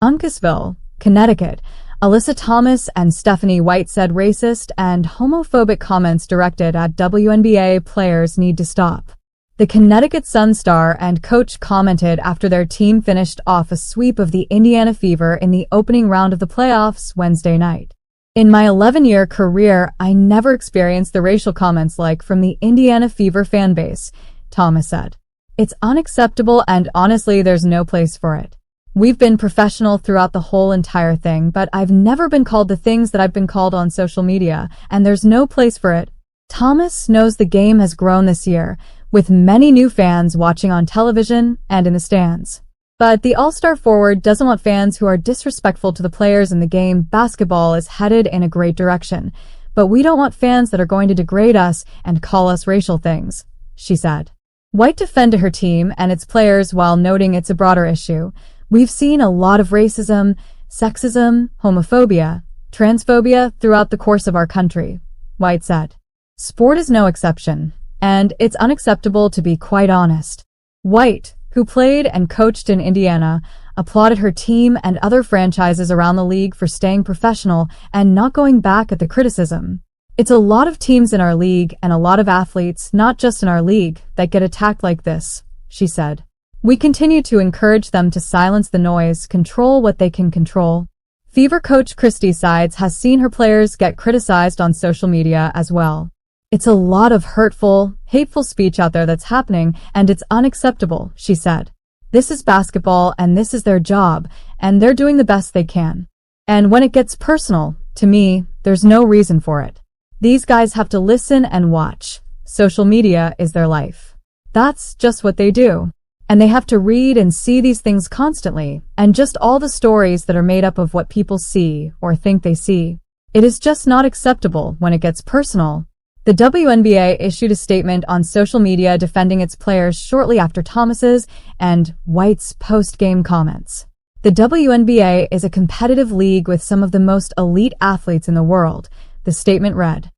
Uncasville, Connecticut, Alyssa Thomas and Stephanie White said racist and homophobic comments directed at WNBA players need to stop. The Connecticut Sun star and coach commented after their team finished off a sweep of the Indiana Fever in the opening round of the playoffs Wednesday night. In my 11-year career, I never experienced the racial comments like from the Indiana Fever fan base, Thomas said. It's unacceptable and honestly there's no place for it. We've been professional throughout the whole entire thing, but I've never been called the things that I've been called on social media, and there's no place for it. Thomas knows the game has grown this year, with many new fans watching on television and in the stands. But the All-Star forward doesn't want fans who are disrespectful to the players in the game. Basketball is headed in a great direction, but we don't want fans that are going to degrade us and call us racial things, she said. White defended her team and its players while noting it's a broader issue. We've seen a lot of racism, sexism, homophobia, transphobia throughout the course of our country, White said. Sport is no exception, and it's unacceptable to be quite honest. White, who played and coached in Indiana, applauded her team and other franchises around the league for staying professional and not going back at the criticism. It's a lot of teams in our league and a lot of athletes, not just in our league, that get attacked like this, she said. We continue to encourage them to silence the noise, control what they can control. Fever coach Christy Sides has seen her players get criticized on social media as well. It's a lot of hurtful, hateful speech out there that's happening, and it's unacceptable, she said. This is basketball, and this is their job, and they're doing the best they can. And when it gets personal, to me, there's no reason for it. These guys have to listen and watch. Social media is their life. That's just what they do. And they have to read and see these things constantly, and just all the stories that are made up of what people see or think they see. It is just not acceptable when it gets personal. The WNBA issued a statement on social media defending its players shortly after Thomas's and White's post-game comments. The WNBA is a competitive league with some of the most elite athletes in the world, the statement read.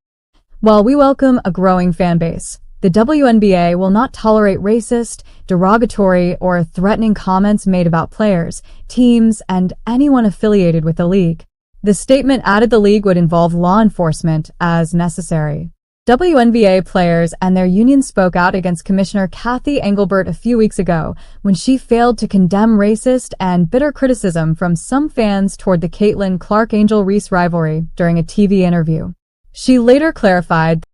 While we welcome a growing fan base, the WNBA will not tolerate racist, derogatory, or threatening comments made about players, teams, and anyone affiliated with the league. The statement added the league would involve law enforcement as necessary. WNBA players and their union spoke out against Commissioner Kathy Engelbert a few weeks ago when she failed to condemn racist and bitter criticism from some fans toward the Caitlin Clark-Angel Reese rivalry during a TV interview. She later clarified